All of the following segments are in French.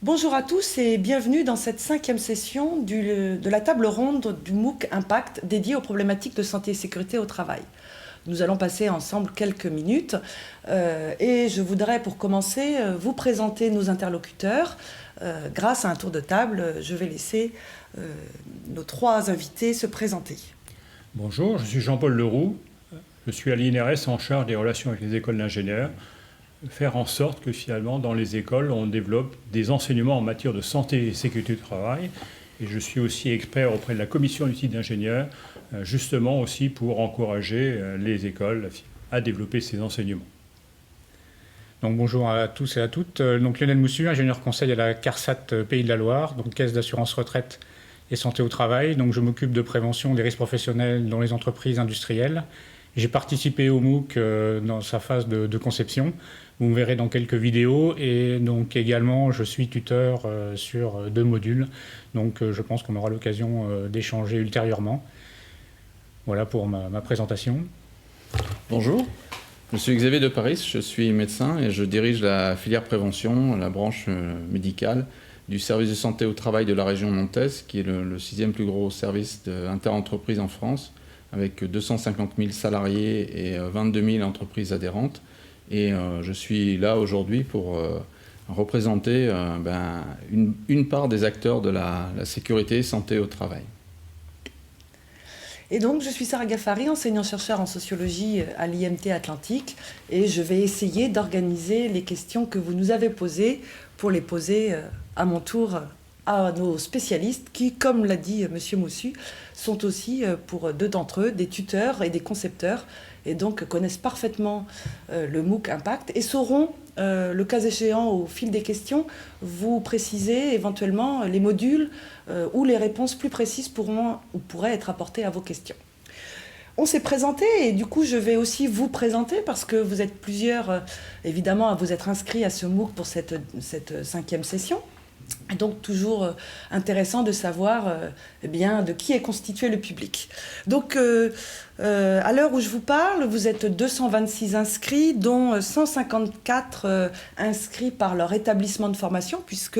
Bonjour à tous et bienvenue dans cette 5e session de la table ronde du MOOC Impact dédiée aux problématiques de santé et sécurité au travail. Nous allons passer ensemble quelques minutes et je voudrais pour commencer vous présenter nos interlocuteurs. Grâce à un tour de table, je vais laisser nos trois invités se présenter. Bonjour, je suis Jean-Paul Leroux. Je suis à l'INRS en charge des relations avec les écoles d'ingénieurs. Faire en sorte que finalement dans les écoles on développe des enseignements en matière de santé et sécurité du travail, et je suis aussi expert auprès de la commission du titre d'ingénieur justement aussi pour encourager les écoles à développer ces enseignements. Donc bonjour à tous et à toutes. Donc Lionel Moussu, ingénieur conseil à la CARSAT Pays de la Loire, donc caisse d'assurance retraite et santé au travail. Donc je m'occupe de prévention des risques professionnels dans les entreprises industrielles. J'ai participé au MOOC dans sa phase de conception. Vous me verrez dans quelques vidéos, et donc également je suis tuteur sur 2 modules. Donc je pense qu'on aura l'occasion d'échanger ultérieurement. Voilà pour ma présentation. Bonjour, je suis Xavier de Paris, je suis médecin et je dirige la filière prévention, la branche médicale du service de santé au travail de la région nantaise, qui est le 6e plus gros service interentreprise en France, avec 250 000 salariés et 22 000 entreprises adhérentes. Et je suis là aujourd'hui pour représenter une part des acteurs de la sécurité et santé au travail. Et donc, je suis Sarah Gaffari, enseignant-chercheur en sociologie à l'IMT Atlantique, et je vais essayer d'organiser les questions que vous nous avez posées pour les poser à mon tour à nos spécialistes qui, comme l'a dit M. Moussu, sont aussi, pour 2 d'entre eux, des tuteurs et des concepteurs, et donc connaissent parfaitement le MOOC Impact et sauront, le cas échéant au fil des questions, vous préciser éventuellement les modules où les réponses plus précises pourraient être apportées à vos questions. On s'est présenté et du coup je vais aussi vous présenter parce que vous êtes plusieurs évidemment à vous être inscrits à ce MOOC pour cette 5e session. Et donc toujours intéressant de savoir de qui est constitué le public. Donc à l'heure où je vous parle, vous êtes 226 inscrits, dont 154 inscrits par leur établissement de formation, puisque,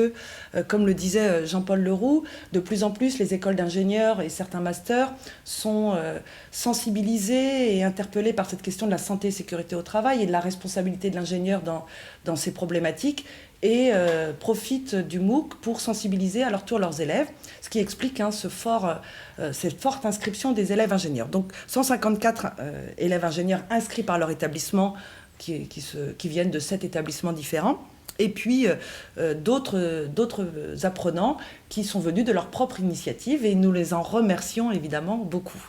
comme le disait Jean-Paul Leroux, de plus en plus les écoles d'ingénieurs et certains masters sont sensibilisés et interpellés par cette question de la santé et sécurité au travail et de la responsabilité de l'ingénieur dans ces problématiques, et profitent du MOOC pour sensibiliser à leur tour leurs élèves, ce qui explique cette forte inscription des élèves ingénieurs. Donc 154 élèves ingénieurs inscrits par leur établissement qui viennent de 7 établissements différents, et puis d'autres apprenants qui sont venus de leur propre initiative, et nous les en remercions évidemment beaucoup.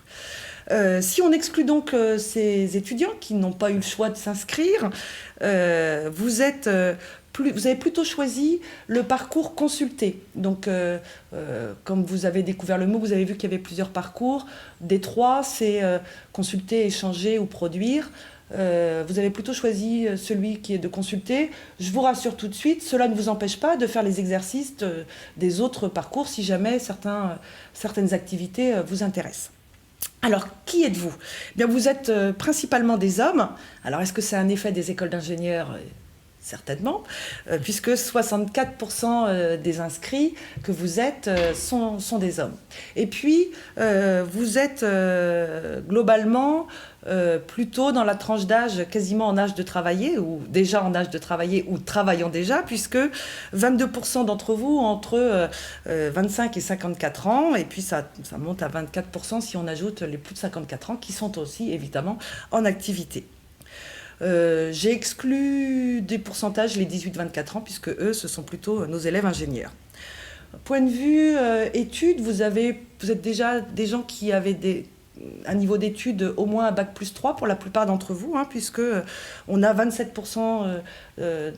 Si on exclut donc ces étudiants qui n'ont pas eu le choix de s'inscrire, vous avez plutôt choisi le parcours consulté. Donc, comme vous avez découvert le MOOC, vous avez vu qu'il y avait plusieurs parcours. Des 3, c'est consulter, échanger ou produire. Vous avez plutôt choisi celui qui est de consulter. Je vous rassure tout de suite, cela ne vous empêche pas de faire les exercices des autres parcours si jamais certaines activités vous intéressent. Alors, qui êtes-vous ? Eh bien, vous êtes principalement des hommes. Alors, est-ce que c'est un effet des écoles d'ingénieurs ? Certainement, puisque 64% des inscrits que vous êtes sont des hommes. Et puis, vous êtes globalement plutôt dans la tranche d'âge quasiment en âge de travailler, ou déjà en âge de travailler, ou travaillant déjà, puisque 22% d'entre vous ont entre 25 et 54 ans, et puis ça monte à 24% si on ajoute les plus de 54 ans, qui sont aussi évidemment en activité. J'ai exclu des pourcentages les 18-24 ans, puisque eux, ce sont plutôt nos élèves ingénieurs. Point de vue études, vous êtes déjà des gens qui avaient un niveau d'études au moins à Bac+3 pour la plupart d'entre vous, puisque on a 27%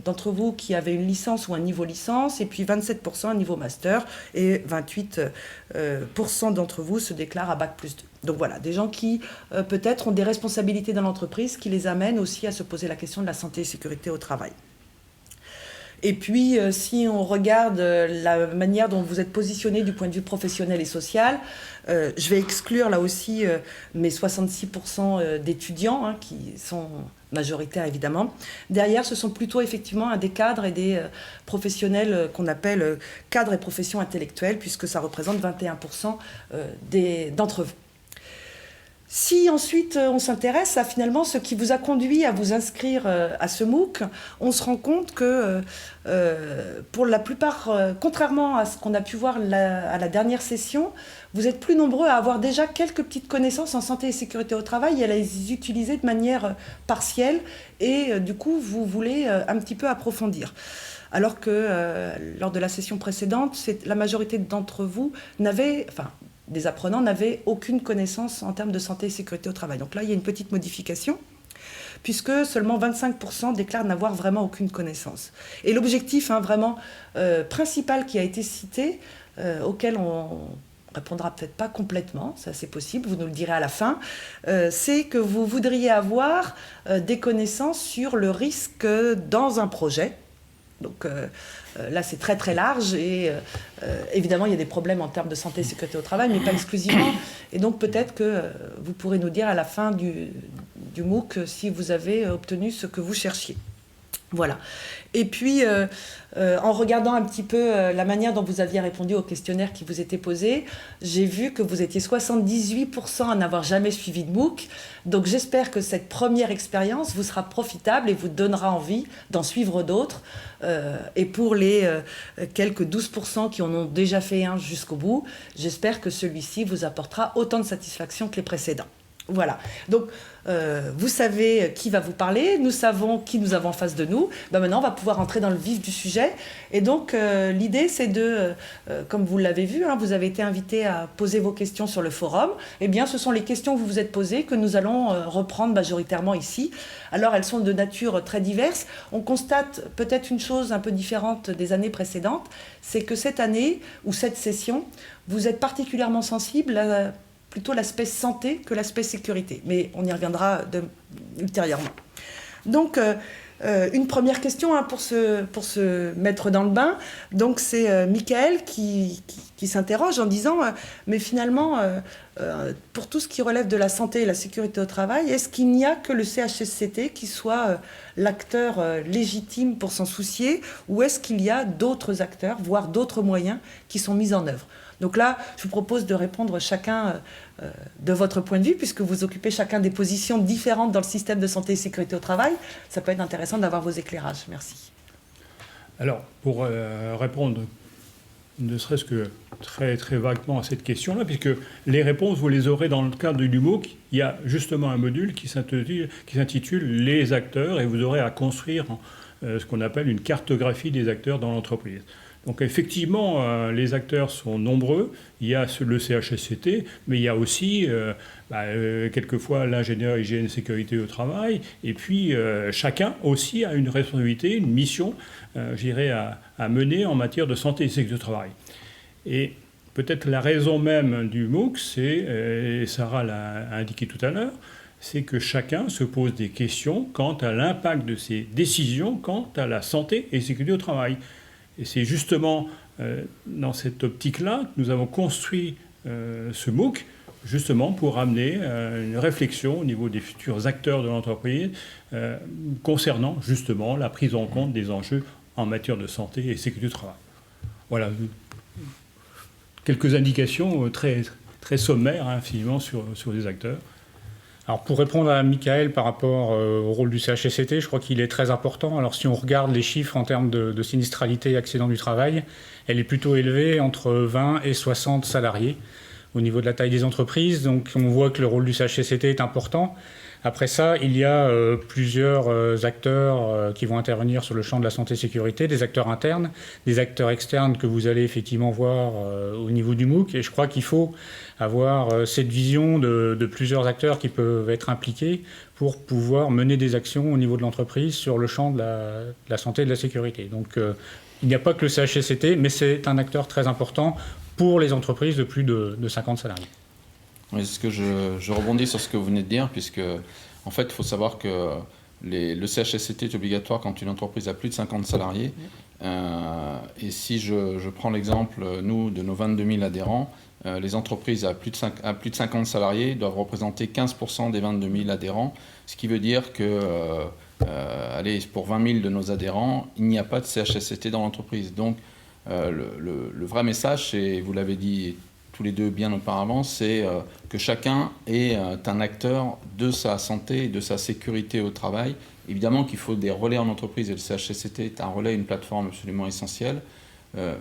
d'entre vous qui avaient une licence ou un niveau licence, et puis 27% un niveau master, et 28% d'entre vous se déclarent à Bac+2. Donc voilà, des gens qui peut-être ont des responsabilités dans l'entreprise qui les amènent aussi à se poser la question de la santé et sécurité au travail. Et puis, si on regarde la manière dont vous êtes positionné du point de vue professionnel et social, Je vais exclure là aussi mes 66% d'étudiants, hein, qui sont majoritaires évidemment. Derrière, ce sont plutôt effectivement des cadres et des professionnels qu'on appelle cadres et professions intellectuelles, puisque ça représente 21% d'entre vous. Si ensuite on s'intéresse à finalement ce qui vous a conduit à vous inscrire à ce MOOC, on se rend compte que pour la plupart, contrairement à ce qu'on a pu voir à la dernière session, vous êtes plus nombreux à avoir déjà quelques petites connaissances en santé et sécurité au travail et à les utiliser de manière partielle et du coup vous voulez un petit peu approfondir. Alors que lors de la session précédente, la majorité d'entre vous des apprenants n'avaient aucune connaissance en termes de santé et sécurité au travail. Donc là, il y a une petite modification, puisque seulement 25% déclarent n'avoir vraiment aucune connaissance. Et l'objectif vraiment principal qui a été cité, auquel on répondra peut-être pas complètement, ça c'est possible, vous nous le direz à la fin, c'est que vous voudriez avoir des connaissances sur le risque dans un projet. Donc là, c'est très très large et évidemment, il y a des problèmes en termes de santé et sécurité au travail, mais pas exclusivement. Et donc peut-être que vous pourrez nous dire à la fin du MOOC si vous avez obtenu ce que vous cherchiez. Voilà. Et puis, en regardant un petit peu la manière dont vous aviez répondu au questionnaire qui vous était posé, j'ai vu que vous étiez 78% à n'avoir jamais suivi de MOOC. Donc j'espère que cette première expérience vous sera profitable et vous donnera envie d'en suivre d'autres. Et pour les quelques 12% qui en ont déjà fait un jusqu'au bout, j'espère que celui-ci vous apportera autant de satisfaction que les précédents. Voilà. Donc, vous savez qui va vous parler, nous savons qui nous avons en face de nous. Maintenant, on va pouvoir entrer dans le vif du sujet. Et donc, l'idée, c'est de, comme vous l'avez vu, vous avez été invité à poser vos questions sur le forum. Eh bien, ce sont les questions que vous vous êtes posées que nous allons reprendre majoritairement ici. Alors, elles sont de nature très diverse. On constate peut-être une chose un peu différente des années précédentes, c'est que cette année, ou cette session, vous êtes particulièrement sensible à plutôt l'aspect santé que l'aspect sécurité. Mais on y reviendra ultérieurement. Donc, une première question pour se mettre dans le bain. Donc, c'est Michael qui s'interroge en disant mais finalement, pour tout ce qui relève de la santé et la sécurité au travail, est-ce qu'il n'y a que le CHSCT qui soit l'acteur légitime pour s'en soucier, ou est-ce qu'il y a d'autres acteurs, voire d'autres moyens qui sont mis en œuvre ? Donc là, je vous propose de répondre chacun de votre point de vue, puisque vous occupez chacun des positions différentes dans le système de santé et sécurité au travail. Ça peut être intéressant d'avoir vos éclairages. Merci. Alors, pour répondre ne serait-ce que très, très vaguement à cette question-là, puisque les réponses, vous les aurez dans le cadre du MOOC. Il y a justement un module qui s'intitule « Les acteurs » et vous aurez à construire ce qu'on appelle une cartographie des acteurs dans l'entreprise. Donc effectivement, les acteurs sont nombreux. Il y a le CHSCT, mais il y a aussi quelquefois l'ingénieur hygiène et sécurité au travail. Et puis chacun aussi a une responsabilité, une mission, à mener en matière de santé et sécurité au travail. Et peut-être la raison même du MOOC, c'est, et Sarah l'a indiqué tout à l'heure, c'est que chacun se pose des questions quant à l'impact de ses décisions quant à la santé et sécurité au travail. Et c'est justement dans cette optique-là que nous avons construit ce MOOC, justement pour amener une réflexion au niveau des futurs acteurs de l'entreprise concernant justement la prise en compte des enjeux en matière de santé et sécurité du travail. Voilà, quelques indications très, très sommaires finalement sur les acteurs. Alors pour répondre à Michael par rapport au rôle du CHSCT, je crois qu'il est très important. Alors si on regarde les chiffres en termes de sinistralité et accident du travail, elle est plutôt élevée entre 20 et 60 salariés au niveau de la taille des entreprises. Donc on voit que le rôle du CHSCT est important. Après ça, il y a plusieurs acteurs qui vont intervenir sur le champ de la santé-sécurité, des acteurs internes, des acteurs externes que vous allez effectivement voir au niveau du MOOC. Et je crois qu'il faut avoir cette vision de plusieurs acteurs qui peuvent être impliqués pour pouvoir mener des actions au niveau de l'entreprise sur le champ de la santé et de la sécurité. Donc il n'y a pas que le CHSCT, mais c'est un acteur très important pour les entreprises de plus de 50 salariés. Oui, c'est ce que je rebondis sur ce que vous venez de dire, puisque en fait, il faut savoir que le CHSCT est obligatoire quand une entreprise a plus de 50 salariés. Et si je prends l'exemple, nous, de nos 22 000 adhérents, les entreprises à plus de 50 salariés doivent représenter 15% des 22 000 adhérents, ce qui veut dire que, pour 20 000 de nos adhérents, il n'y a pas de CHSCT dans l'entreprise. Donc, le vrai message, et vous l'avez dit tous les deux bien auparavant, c'est que chacun est un acteur de sa santé et de sa sécurité au travail. Évidemment qu'il faut des relais en entreprise, et le CHSCT est un relais, une plateforme absolument essentielle,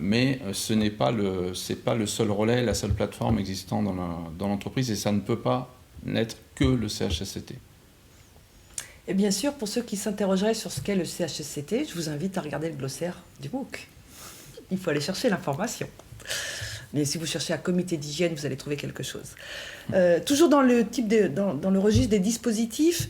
mais ce n'est pas le seul relais, la seule plateforme existant dans l'entreprise, et ça ne peut pas n'être que le CHSCT. Et bien sûr, pour ceux qui s'interrogeraient sur ce qu'est le CHSCT, je vous invite à regarder le glossaire du MOOC. Il faut aller chercher l'information. Mais si vous cherchez un comité d'hygiène, vous allez trouver quelque chose. Toujours dans le registre des dispositifs,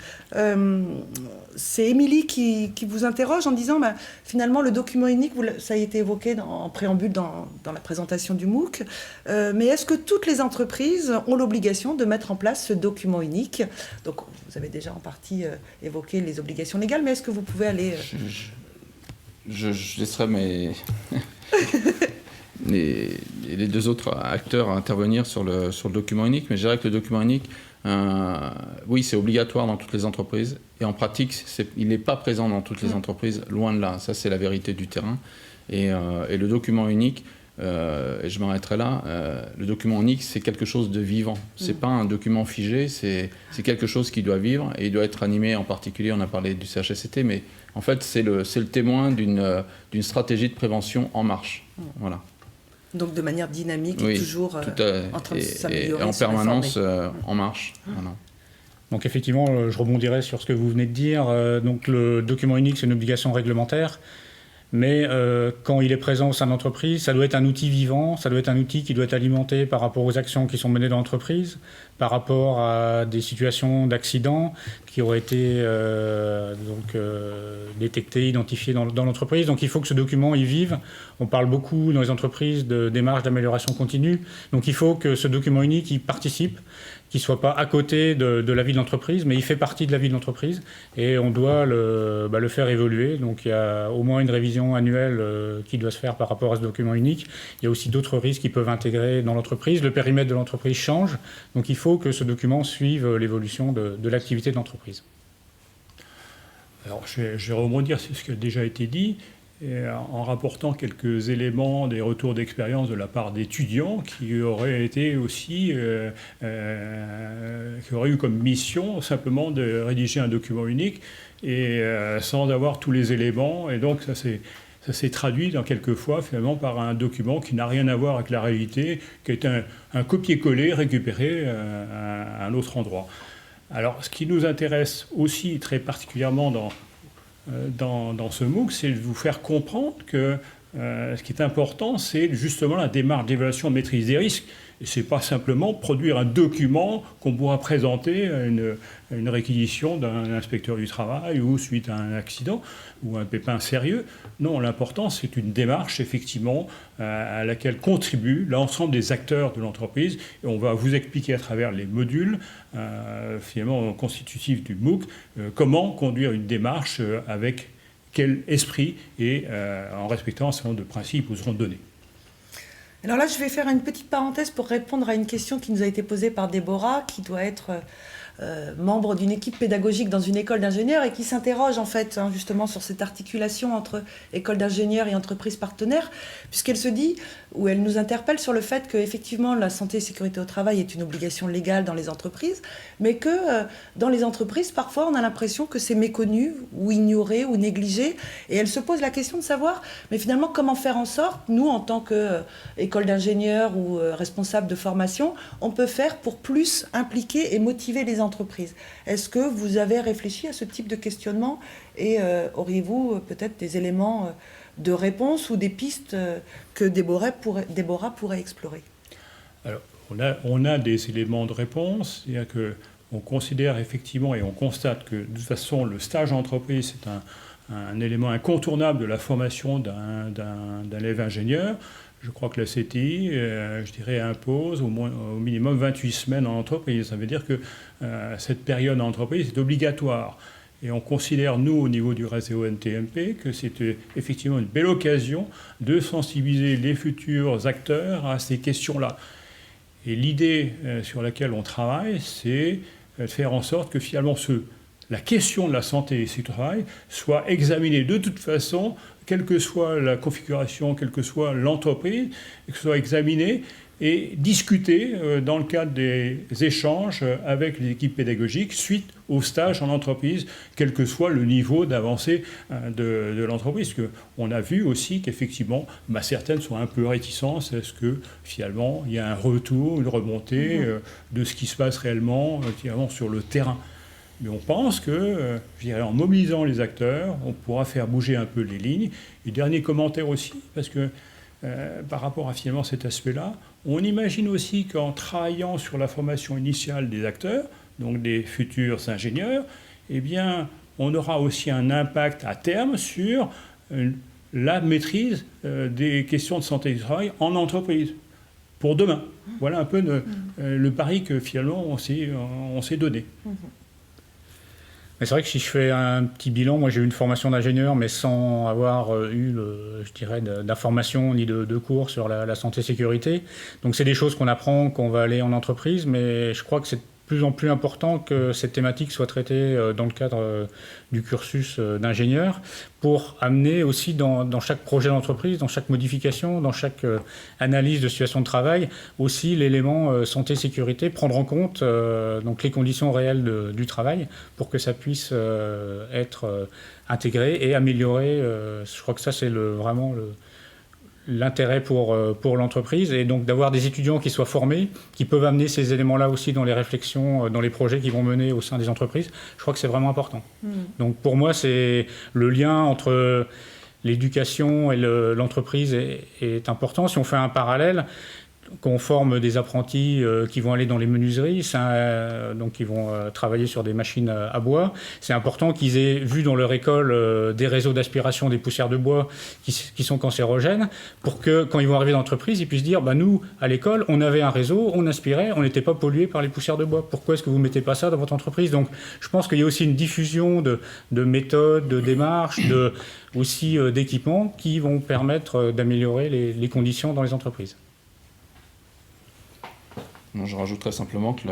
c'est Émilie qui vous interroge en disant finalement le document unique, ça a été évoqué en préambule dans la présentation du MOOC, mais est-ce que toutes les entreprises ont l'obligation de mettre en place ce document unique? Donc vous avez déjà en partie évoqué les obligations légales, mais est-ce que vous pouvez aller... Je laisserai les deux autres acteurs à intervenir sur le document unique, mais je dirais que le document unique, oui, c'est obligatoire dans toutes les entreprises, et en pratique, il n'est pas présent dans toutes les entreprises, loin de là. Ça, c'est la vérité du terrain. Et le document unique, et je m'arrêterai là, le document unique, c'est quelque chose de vivant. C'est pas un document figé, c'est quelque chose qui doit vivre, et il doit être animé, en particulier, on a parlé du CHSCT, mais en fait, c'est le témoin d'une stratégie de prévention en marche. Voilà. Donc de manière dynamique, oui, et toujours en train de s'améliorer. Et en permanence en marche. Voilà. Donc effectivement, je rebondirai sur ce que vous venez de dire. Donc le document unique, c'est une obligation réglementaire. Mais quand il est présent au sein de l'entreprise, ça doit être un outil vivant, ça doit être un outil qui doit être alimenté par rapport aux actions qui sont menées dans l'entreprise, par rapport à des situations d'accidents qui auraient été détectées, identifiées dans l'entreprise. Donc il faut que ce document y vive. On parle beaucoup dans les entreprises de démarches d'amélioration continue. Donc il faut que ce document unique y participe, qu'il ne soit pas à côté de la vie de l'entreprise, mais il fait partie de la vie de l'entreprise et on doit le faire évoluer. Donc il y a au moins une révision annuelle qui doit se faire par rapport à ce document unique. Il y a aussi d'autres risques qui peuvent intégrer dans l'entreprise. Le périmètre de l'entreprise change, donc il faut que ce document suive l'évolution de l'activité de l'entreprise. Alors je vais rebondir sur ce qui a déjà été dit, en rapportant quelques éléments des retours d'expérience de la part d'étudiants qui auraient été aussi, qui auraient eu comme mission simplement de rédiger un document unique et sans avoir tous les éléments. Et donc ça s'est traduit quelquefois finalement par un document qui n'a rien à voir avec la réalité, qui est un copier-coller récupéré à un autre endroit. Alors ce qui nous intéresse aussi très particulièrement dans ce MOOC, c'est de vous faire comprendre que ce qui est important, c'est justement la démarche d'évaluation de maîtrise des risques. Et ce n'est pas simplement produire un document qu'on pourra présenter à une réquisition d'un inspecteur du travail ou suite à un accident ou un pépin sérieux. Non, l'important, c'est une démarche, effectivement, à laquelle contribuent l'ensemble des acteurs de l'entreprise. Et on va vous expliquer à travers les modules, finalement, constitutifs du MOOC, comment conduire une démarche avec quel esprit et en respectant un certain nombre de principes qui vous seront donnés. Alors là, je vais faire une petite parenthèse pour répondre à une question qui nous a été posée par Déborah, qui doit être membre d'une équipe pédagogique dans une école d'ingénieurs et qui s'interroge en fait justement sur cette articulation entre école d'ingénieurs et entreprises partenaires, puisqu'elle se dit, ou elle nous interpelle sur le fait qu'effectivement la santé et sécurité au travail est une obligation légale dans les entreprises, mais que dans les entreprises, parfois on a l'impression que c'est méconnu ou ignoré ou négligé, et elle se pose la question de savoir, mais finalement comment faire en sorte, nous en tant qu'école d'ingénieurs ou responsable de formation, on peut faire pour plus impliquer et motiver les entreprises. Est-ce que vous avez réfléchi à ce type de questionnement et auriez-vous peut-être des éléments de réponse ou des pistes que Déborah pourrait explorer? Alors, on a des éléments de réponse, c'est-à-dire qu'on considère effectivement et on constate que de toute façon le stage en entreprise c'est un élément incontournable de la formation d'un élève ingénieur. Je crois que la CTI, je dirais, impose au minimum 28 semaines en entreprise. Ça veut dire que cette période en entreprise est obligatoire. Et on considère, nous, au niveau du réseau NTMP, que c'est effectivement une belle occasion de sensibiliser les futurs acteurs à ces questions-là. Et l'idée sur laquelle on travaille, c'est de faire en sorte que finalement la question de la santé et du travail soit examinée de toute façon, quelle que soit la configuration, quelle que soit l'entreprise, que ce soit examinée et discutée dans le cadre des échanges avec les équipes pédagogiques suite au stage en entreprise, quel que soit le niveau d'avancée de l'entreprise. Parce qu'on a vu aussi qu'effectivement, certaines sont un peu réticentes. Est-ce que finalement, il y a un retour, une remontée de ce qui se passe réellement sur le terrain? Mais on pense que, en mobilisant les acteurs, on pourra faire bouger un peu les lignes. Et dernier commentaire aussi, parce que par rapport à finalement cet aspect-là, on imagine aussi qu'en travaillant sur la formation initiale des acteurs, donc des futurs ingénieurs, eh bien, on aura aussi un impact à terme sur la maîtrise des questions de santé du travail en entreprise, pour demain. Voilà un peu le pari que finalement on s'est donné. Mais c'est vrai que si je fais un petit bilan, moi j'ai eu une formation d'ingénieur, mais sans avoir eu, d'information ni de cours sur la santé-sécurité. Donc c'est des choses qu'on apprend, qu'on va aller en entreprise, mais je crois que c'est de plus en plus important que cette thématique soit traitée dans le cadre du cursus d'ingénieur pour amener aussi dans chaque projet d'entreprise, dans chaque modification, dans chaque analyse de situation de travail, aussi l'élément santé-sécurité, prendre en compte donc les conditions réelles du travail pour que ça puisse être intégré et amélioré. Je crois que ça, c'est vraiment l'intérêt pour l'entreprise, et donc d'avoir des étudiants qui soient formés, qui peuvent amener ces éléments-là aussi dans les réflexions, dans les projets qu'ils vont mener au sein des entreprises. Je crois que c'est vraiment important. Donc pour moi, c'est le lien entre l'éducation et l'entreprise est important. Si on fait un parallèle, qu'on forme des apprentis qui vont aller dans les menuiseries, donc qui vont travailler sur des machines à bois. C'est important qu'ils aient vu dans leur école des réseaux d'aspiration des poussières de bois qui sont cancérogènes, pour que quand ils vont arriver dans l'entreprise, ils puissent dire nous, à l'école, on avait un réseau, on aspirait, on n'était pas pollué par les poussières de bois. Pourquoi est-ce que vous ne mettez pas ça dans votre entreprise? Donc je pense qu'il y a aussi une diffusion de méthodes, de démarches, aussi d'équipements qui vont permettre d'améliorer les conditions dans les entreprises. Je rajouterais simplement que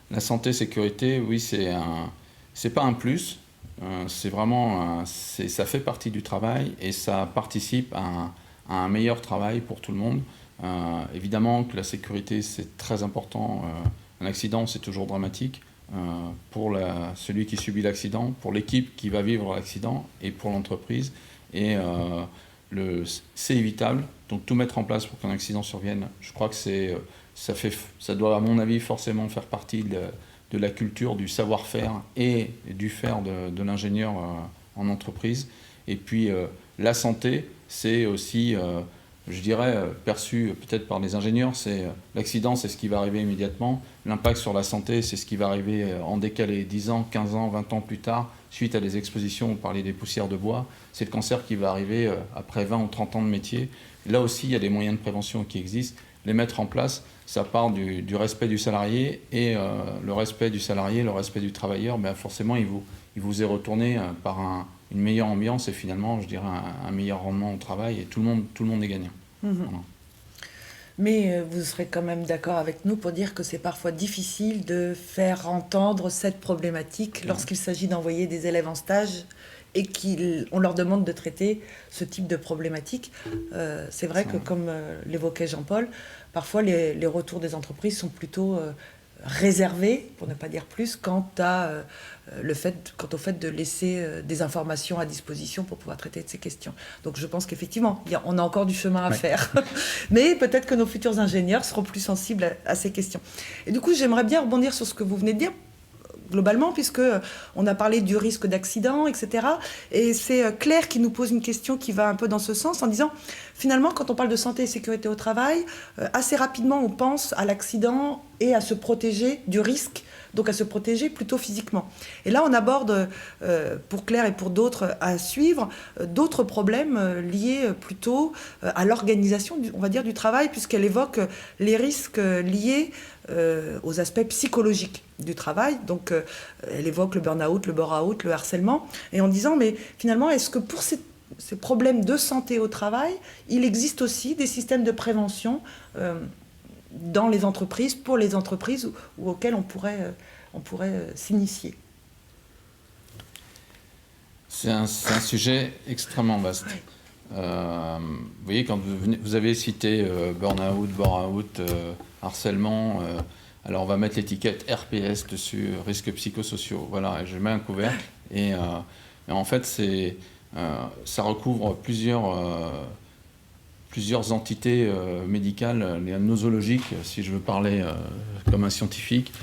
la santé-sécurité, oui, c'est pas un plus, c'est vraiment, ça fait partie du travail et ça participe à un meilleur travail pour tout le monde. Évidemment que la sécurité, c'est très important. Un accident, c'est toujours dramatique pour celui qui subit l'accident, pour l'équipe qui va vivre l'accident et pour l'entreprise. Et c'est évitable, donc tout mettre en place pour qu'un accident survienne, je crois que ça doit, à mon avis, forcément faire partie de la culture, du savoir-faire et du faire de l'ingénieur en entreprise. Et puis, la santé, c'est aussi, je dirais, perçu peut-être par les ingénieurs, l'accident, c'est ce qui va arriver immédiatement. L'impact sur la santé, c'est ce qui va arriver en décalé 10 ans, 15 ans, 20 ans plus tard, suite à des expositions, on parlait des poussières de bois. C'est le cancer qui va arriver après 20 ou 30 ans de métier. Là aussi, il y a des moyens de prévention qui existent. Les mettre en place, ça part du respect du salarié, et le respect du salarié, le respect du travailleur, forcément il vous est retourné par une meilleure ambiance et finalement, je dirais, un meilleur rendement au travail, et tout le monde est gagnant. Voilà. Mais vous serez quand même d'accord avec nous pour dire que c'est parfois difficile de faire entendre cette problématique lorsqu'il s'agit d'envoyer des élèves en stage et qu'on leur demande de traiter ce type de problématique. C'est vrai que, comme l'évoquait Jean-Paul, parfois les retours des entreprises sont plutôt réservés, pour ne pas dire plus, quant au fait de laisser des informations à disposition pour pouvoir traiter de ces questions. Donc je pense qu'effectivement, on a encore du chemin à faire. Mais peut-être que nos futurs ingénieurs seront plus sensibles à ces questions. Et du coup, j'aimerais bien rebondir sur ce que vous venez de dire, globalement, puisqu'on a parlé du risque d'accident, etc. Et c'est Claire qui nous pose une question qui va un peu dans ce sens, en disant, finalement, quand on parle de santé et sécurité au travail, assez rapidement, on pense à l'accident et à se protéger du risque donc à se protéger plutôt physiquement. Et là, on aborde, pour Claire et pour d'autres à suivre, d'autres problèmes liés plutôt à l'organisation, on va dire, du travail, puisqu'elle évoque les risques liés aux aspects psychologiques du travail. Donc, elle évoque le burn-out, le bore-out, le harcèlement, et en disant, mais finalement, est-ce que pour ces problèmes de santé au travail, il existe aussi des systèmes de prévention dans les entreprises, pour les entreprises ou auxquelles on pourrait s'initier. C'est un sujet extrêmement vaste. Vous voyez, quand vous avez cité burn-out, bore-out, harcèlement, alors on va mettre l'étiquette RPS dessus, risques psychosociaux. Voilà, je mets un couvercle et en fait, ça recouvre plusieurs entités médicales, les nosologiques, si je veux parler comme un scientifique,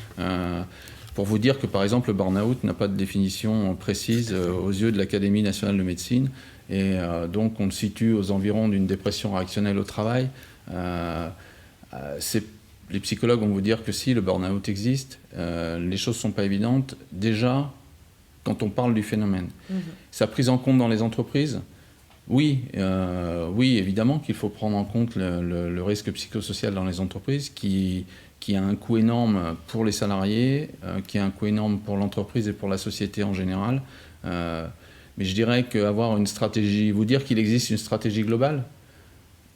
pour vous dire que par exemple le burn-out n'a pas de définition précise aux yeux de l'Académie nationale de médecine, et donc on le situe aux environs d'une dépression réactionnelle au travail. Les psychologues vont vous dire que si le burn-out existe, les choses ne sont pas évidentes. Déjà, quand on parle du phénomène. Sa prise en compte dans les entreprises, oui, évidemment qu'il faut prendre en compte le risque psychosocial dans les entreprises qui a un coût énorme pour les salariés, qui a un coût énorme pour l'entreprise et pour la société en général. Mais je dirais qu'avoir une stratégie, vous dire qu'il existe une stratégie globale,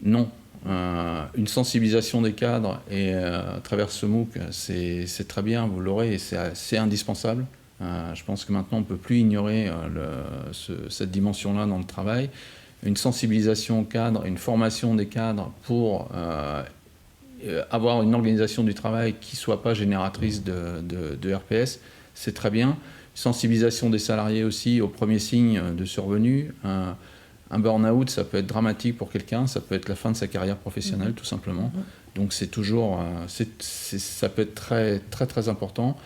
non. Une sensibilisation des cadres et à travers ce MOOC, c'est très bien, vous l'aurez et c'est indispensable. Je pense que maintenant on ne peut plus ignorer cette dimension-là dans le travail. Une sensibilisation aux cadres, une formation des cadres pour avoir une organisation du travail qui ne soit pas génératrice de RPS, c'est très bien. Sensibilisation des salariés aussi aux premiers signes de survenue. Un burn-out, ça peut être dramatique pour quelqu'un, ça peut être la fin de sa carrière professionnelle, tout simplement. Donc c'est toujours, ça peut être très, très, très important.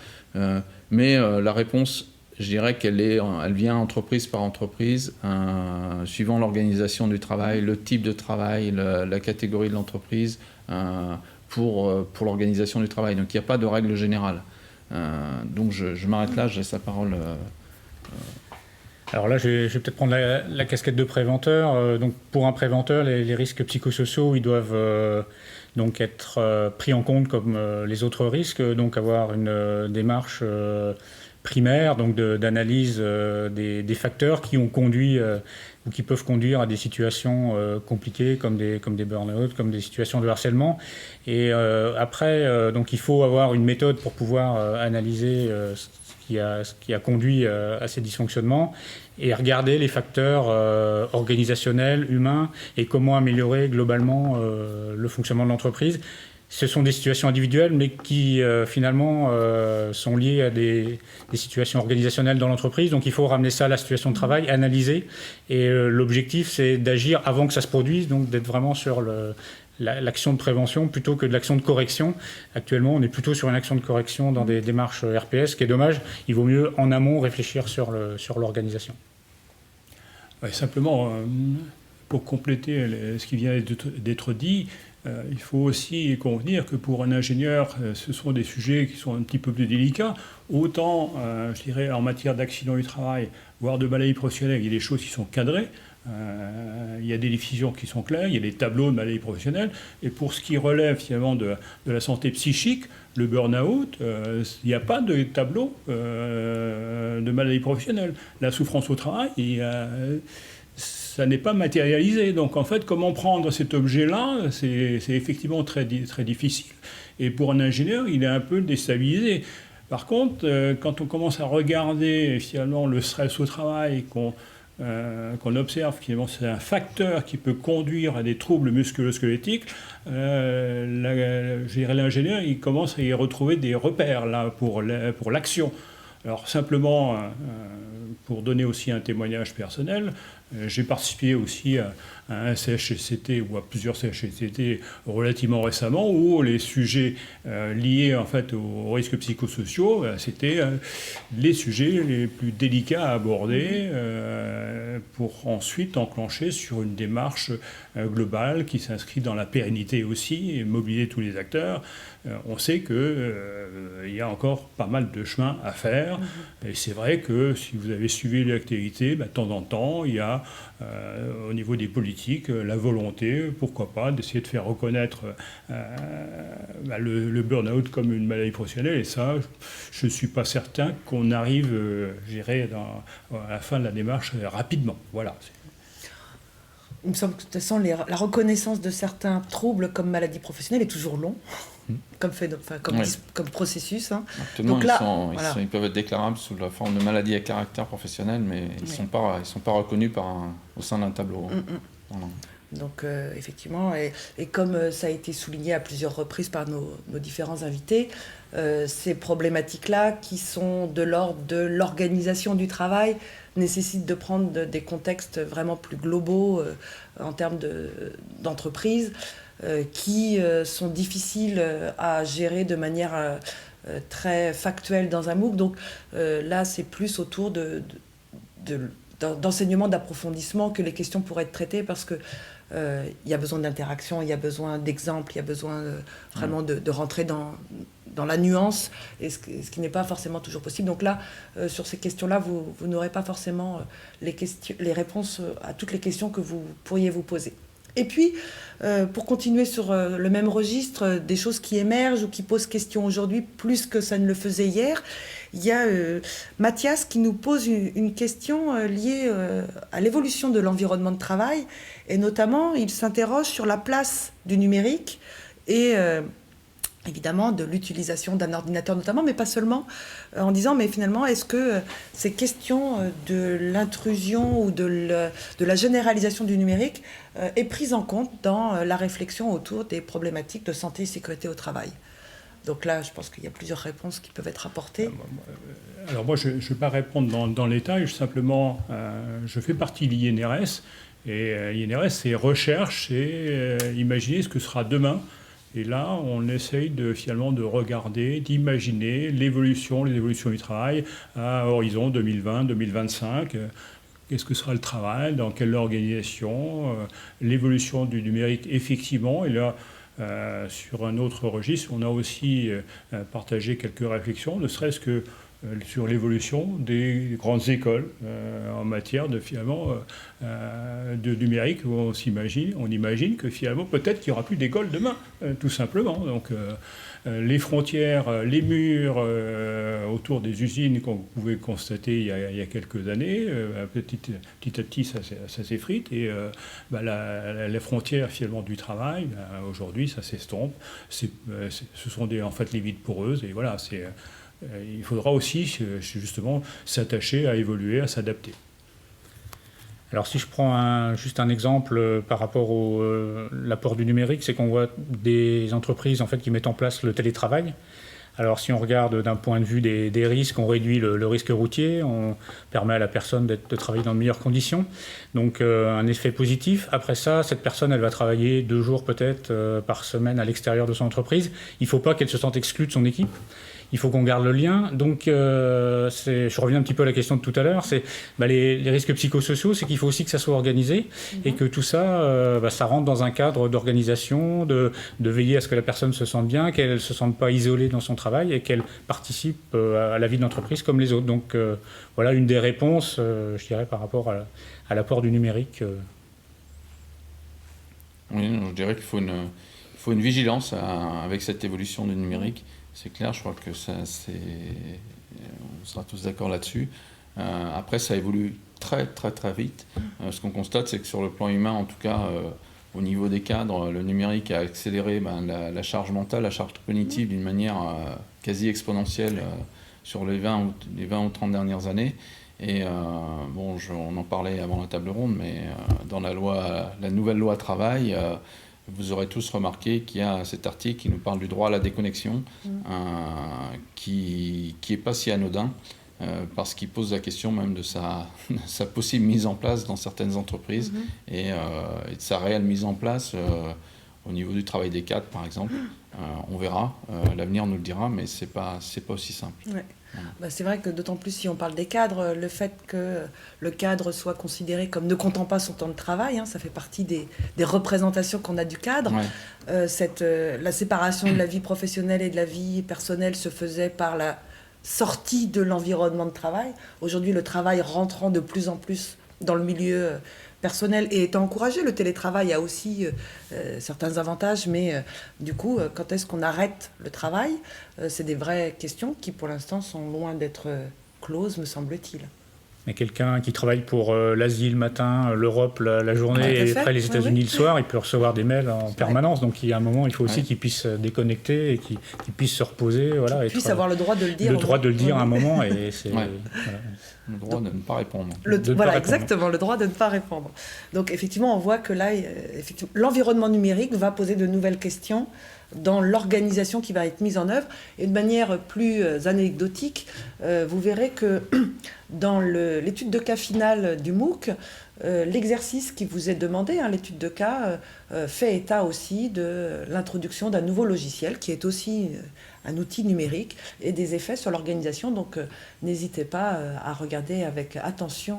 Mais la réponse, je dirais elle vient entreprise par entreprise, suivant l'organisation du travail, le type de travail, la catégorie de l'entreprise, pour l'organisation du travail. Donc il n'y a pas de règle générale. Donc je m'arrête là, je laisse la parole. Alors là, je vais peut-être prendre la casquette de préventeur. Donc pour un préventeur, les risques psychosociaux, ils doivent donc être pris en compte comme les autres risques, donc avoir une démarche primaire, donc d'analyse des facteurs qui ont conduit ou qui peuvent conduire à des situations compliquées comme des burn-out, comme des situations de harcèlement. Et après, donc il faut avoir une méthode pour pouvoir analyser ce qui a conduit à ces dysfonctionnements et regarder les facteurs organisationnels, humains et comment améliorer globalement le fonctionnement de l'entreprise. Ce sont des situations individuelles, mais qui finalement sont liées à des situations organisationnelles dans l'entreprise. Donc il faut ramener ça à la situation de travail, analyser. Et l'objectif, c'est d'agir avant que ça se produise, donc d'être vraiment sur l'action de prévention plutôt que de l'action de correction. Actuellement, on est plutôt sur une action de correction dans des démarches RPS, ce qui est dommage. Il vaut mieux en amont réfléchir sur l'organisation. Ouais, simplement, pour compléter ce qui vient d'être dit, il faut aussi convenir que pour un ingénieur, ce sont des sujets qui sont un petit peu plus délicats. Autant, je dirais, en matière d'accident du travail, voire de maladie professionnelle, il y a des choses qui sont cadrées. Il y a des définitions qui sont claires, il y a des tableaux de maladies professionnelles. Et pour ce qui relève finalement de la santé psychique, le burn-out, il n'y a pas de tableau de maladie professionnelle. La souffrance au travail, ça n'est pas matérialisé. Donc en fait, comment prendre cet objet-là, c'est effectivement très, très difficile. Et pour un ingénieur, il est un peu déstabilisé. Par contre, quand on commence à regarder finalement le stress au travail, qu'on observe, finalement, c'est un facteur qui peut conduire à des troubles musculo-squelettiques, je dirais l'ingénieur, il commence à y retrouver des repères là, pour l'action. Alors simplement, pour donner aussi un témoignage personnel, j'ai participé aussi à un CHSCT ou à plusieurs CHSCT relativement récemment où les sujets liés en fait aux risques psychosociaux, c'était les sujets les plus délicats à aborder pour ensuite enclencher sur une démarche globale qui s'inscrit dans la pérennité aussi et mobiliser tous les acteurs. On sait qu'il y y a encore pas mal de chemin à faire. Et c'est vrai que si vous avez suivi l'actualité, de temps en temps, il y a au niveau des politiques la volonté, pourquoi pas, d'essayer de faire reconnaître le burn-out comme une maladie professionnelle. Et ça, je ne suis pas certain qu'on arrive, je dirais, à la fin de la démarche rapidement. Voilà. Il me semble que de toute façon, la reconnaissance de certains troubles comme maladie professionnelle est toujours long, comme processus. Hein. Actuellement, Donc là, ils peuvent être déclarables sous la forme de maladie à caractère professionnel, mais ils ne sont pas reconnus au sein d'un tableau. Voilà. Donc effectivement, et comme ça a été souligné à plusieurs reprises par nos différents invités, ces problématiques-là qui sont de l'ordre de l'organisation du travail nécessitent de prendre des contextes vraiment plus globaux en termes d'entreprise, qui sont difficiles à gérer de manière très factuelle dans un MOOC. Donc là, c'est plus autour d'enseignement, d'approfondissement que les questions pourraient être traitées, parce que il y a besoin d'interaction, il y a besoin d'exemples, il y a besoin vraiment de rentrer dans la nuance, et ce qui n'est pas forcément toujours possible. Donc là, sur ces questions-là, vous n'aurez pas forcément les réponses à toutes les questions que vous pourriez vous poser. Et puis, pour continuer sur le même registre, des choses qui émergent ou qui posent question aujourd'hui plus que ça ne le faisait hier, il y a Mathias qui nous pose une question liée à l'évolution de l'environnement de travail, et notamment, il s'interroge sur la place du numérique et évidemment de l'utilisation d'un ordinateur notamment, mais pas seulement, en disant, mais finalement, est-ce que ces questions de l'intrusion ou de la généralisation du numérique est prise en compte dans la réflexion autour des problématiques de santé et sécurité au travail? Donc là, je pense qu'il y a plusieurs réponses qui peuvent être apportées. Alors moi, je ne vais pas répondre dans les détails, simplement, je fais partie de l'INRS, et l'INRS, c'est recherche, c'est imaginer ce que sera demain. Et là, on essaye finalement de regarder, d'imaginer les évolutions du travail à horizon 2020-2025. Qu'est-ce que sera le travail, dans quelle organisation, l'évolution du numérique effectivement. Et là, sur un autre registre, on a aussi partagé quelques réflexions, ne serait-ce que sur l'évolution des grandes écoles en matière de numérique, où on imagine que finalement peut-être qu'il n'y aura plus d'école demain, tout simplement. Donc les frontières, les murs autour des usines qu'on pouvait constater il y a quelques années, petit à petit ça s'effrite, et les frontières finalement du travail, aujourd'hui ça s'estompe. Ce sont en fait les vides poreuses, et voilà, il faudra aussi justement s'attacher à évoluer, à s'adapter. Alors si je prends juste un exemple par rapport à l'apport du numérique, c'est qu'on voit des entreprises en fait, qui mettent en place le télétravail. Alors si on regarde d'un point de vue des risques, on réduit le risque routier, on permet à la personne de travailler dans de meilleures conditions. Donc un effet positif. Après ça, cette personne, elle va travailler 2 jours peut-être par semaine à l'extérieur de son entreprise. Il ne faut pas qu'elle se sente exclue de son équipe. Il faut qu'on garde le lien. Donc, je reviens un petit peu à la question de tout à l'heure, c'est les risques psychosociaux, c'est qu'il faut aussi que ça soit organisé et que tout ça, ça rentre dans un cadre d'organisation, de veiller à ce que la personne se sente bien, qu'elle ne se sente pas isolée dans son travail et qu'elle participe à la vie de l'entreprise comme les autres. Donc, voilà une des réponses, je dirais, par rapport à l'apport du numérique. Oui, je dirais qu'il faut une vigilance avec cette évolution du numérique. C'est clair, je crois que on sera tous d'accord là-dessus. Après, ça évolue très, très, très vite. Ce qu'on constate, c'est que sur le plan humain, en tout cas, au niveau des cadres, le numérique a accéléré la charge mentale, la charge cognitive d'une manière quasi exponentielle sur les 20 ou 30 dernières années. Et on en parlait avant la table ronde, mais dans la nouvelle loi travail, vous aurez tous remarqué qu'il y a cet article qui nous parle du droit à la déconnexion, qui n'est pas si anodin, parce qu'il pose la question même de sa possible mise en place dans certaines entreprises et de sa réelle mise en place au niveau du travail des cadres, par exemple. On verra, l'avenir nous le dira, mais c'est pas aussi simple. Ouais. Voilà. Bah, c'est vrai que d'autant plus si on parle des cadres, le fait que le cadre soit considéré comme ne comptant pas son temps de travail, ça fait partie des représentations qu'on a du cadre. Ouais. La séparation de la vie professionnelle et de la vie personnelle se faisait par la sortie de l'environnement de travail. Aujourd'hui, le travail rentrant de plus en plus dans le milieu personnel et étant encouragé. Le télétravail a aussi certains avantages, mais du coup, quand est-ce qu'on arrête le travail? C'est des vraies questions qui, pour l'instant, sont loin d'être closes, me semble-t-il. Mais quelqu'un qui travaille pour l'Asie le matin, l'Europe la journée, Ouais, tout à et fait. après les États-Unis le soir, il peut recevoir des mails en permanence. Donc il y a un moment, il faut aussi Ouais. qu'il puisse déconnecter et qu'il puisse se reposer. Voilà, Qu'il puisse avoir le droit de le dire. le droit de le dire à un moment. Et c'est, Ouais. voilà. Le droit de ne pas répondre. de ne pas Voilà, répondre. exactement, le droit de ne pas répondre. Donc effectivement, on voit que là, effectivement, l'environnement numérique va poser de nouvelles questions dans l'organisation qui va être mise en œuvre. Et de manière plus anecdotique, vous verrez que dans l'étude de cas finale du MOOC, l'exercice qui vous est demandé, l'étude de cas, fait état aussi de l'introduction d'un nouveau logiciel qui est aussi un outil numérique et des effets sur l'organisation. Donc n'hésitez pas à regarder avec attention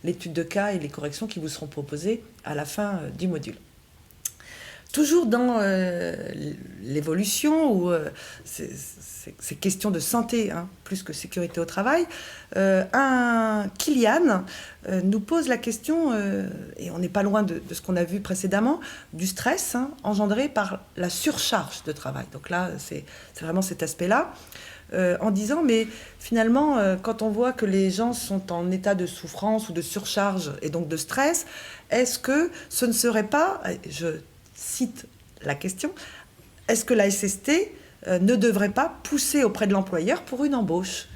l'étude de cas et les corrections qui vous seront proposées à la fin du module. Toujours dans l'évolution ou ces questions de santé, plus que sécurité au travail, Kylian nous pose la question, et on n'est pas loin de ce qu'on a vu précédemment, du stress engendré par la surcharge de travail. Donc là, c'est vraiment cet aspect-là. En disant, mais finalement, quand on voit que les gens sont en état de souffrance ou de surcharge et donc de stress, est-ce que ce ne serait pas, je cite la question, est-ce que la SST ne devrait pas pousser auprès de l'employeur pour une embauche?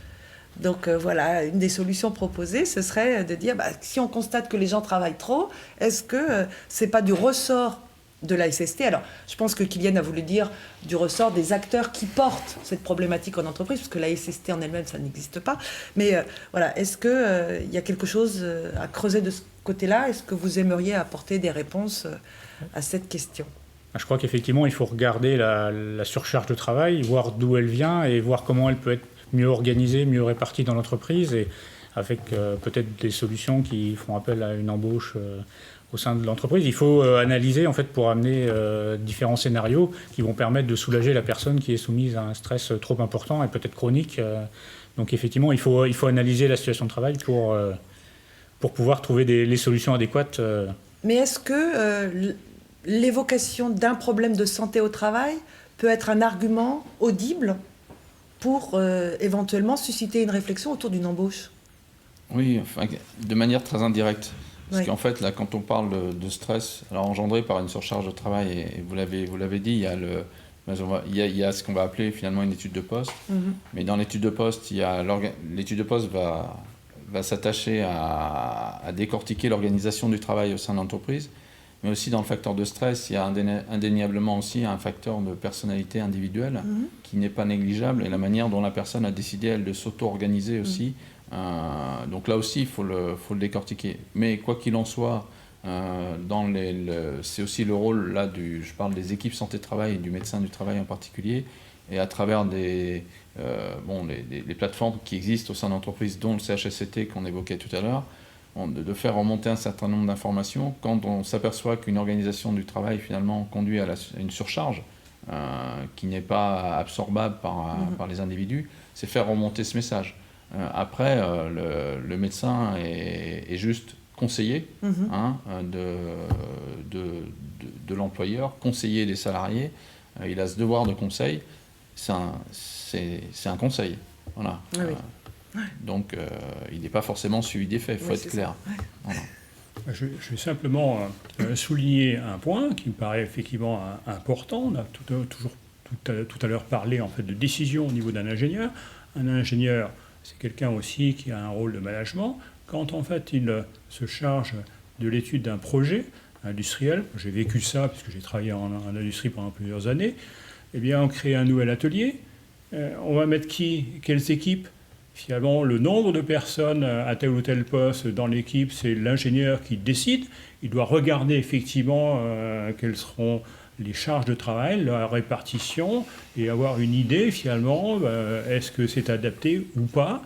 Donc voilà, une des solutions proposées, ce serait de dire, si on constate que les gens travaillent trop, est-ce que c'est pas du ressort de la SST? Alors, je pense que Kylian a voulu dire du ressort des acteurs qui portent cette problématique en entreprise, parce que la SST en elle-même, ça n'existe pas. Mais voilà, est-ce qu'il y a quelque chose à creuser de ce côté-là? Est-ce que vous aimeriez apporter des réponses à cette question? Je crois qu'effectivement, il faut regarder la surcharge de travail, voir d'où elle vient et voir comment elle peut être mieux organisée, mieux répartie dans l'entreprise, et avec peut-être des solutions qui font appel à une embauche au sein de l'entreprise. Il faut analyser en fait pour amener différents scénarios qui vont permettre de soulager la personne qui est soumise à un stress trop important et peut-être chronique. Donc effectivement, il faut analyser la situation de travail pour pouvoir trouver les solutions adéquates. Mais est-ce que l'évocation d'un problème de santé au travail peut être un argument audible pour éventuellement susciter une réflexion autour d'une embauche? Oui, enfin, de manière très indirecte. Parce Oui. qu'en fait, là, quand on parle de stress, alors engendré par une surcharge de travail, et vous l'avez dit, il y a ce qu'on va appeler finalement une étude de poste. Mais dans l'étude de poste, l'étude de poste va s'attacher à décortiquer l'organisation du travail au sein de l'entreprise. Mais aussi dans le facteur de stress, il y a indéniablement aussi un facteur de personnalité individuelle qui n'est pas négligeable, et la manière dont la personne a décidé, elle, de s'auto-organiser aussi. Donc là aussi, il faut le décortiquer. Mais quoi qu'il en soit, c'est aussi le rôle, là, je parle des équipes santé-travail et du médecin du travail en particulier, et à travers les plateformes qui existent au sein de l'entreprise, dont le CHSCT qu'on évoquait tout à l'heure, de faire remonter un certain nombre d'informations quand on s'aperçoit qu'une organisation du travail finalement conduit à une surcharge qui n'est pas absorbable par les individus, c'est faire remonter ce message. Après, le médecin est juste conseiller de l'employeur, conseiller des salariés. Il a ce devoir de conseil. C'est un conseil. Voilà. Oui. Donc, il n'est pas forcément suivi des faits, il faut être clair. Ouais. Voilà. Je vais simplement souligner un point qui me paraît effectivement important. On a tout à l'heure parlé en fait, de décision au niveau d'un ingénieur. Un ingénieur, c'est quelqu'un aussi qui a un rôle de management. Quand en fait il se charge de l'étude d'un projet industriel, j'ai vécu ça puisque j'ai travaillé en industrie pendant plusieurs années, eh bien on crée un nouvel atelier. On va mettre quelles équipes? Finalement, le nombre de personnes à tel ou tel poste dans l'équipe, c'est l'ingénieur qui décide. Il doit regarder effectivement quelles seront les charges de travail, leur répartition, et avoir une idée finalement, est-ce que c'est adapté ou pas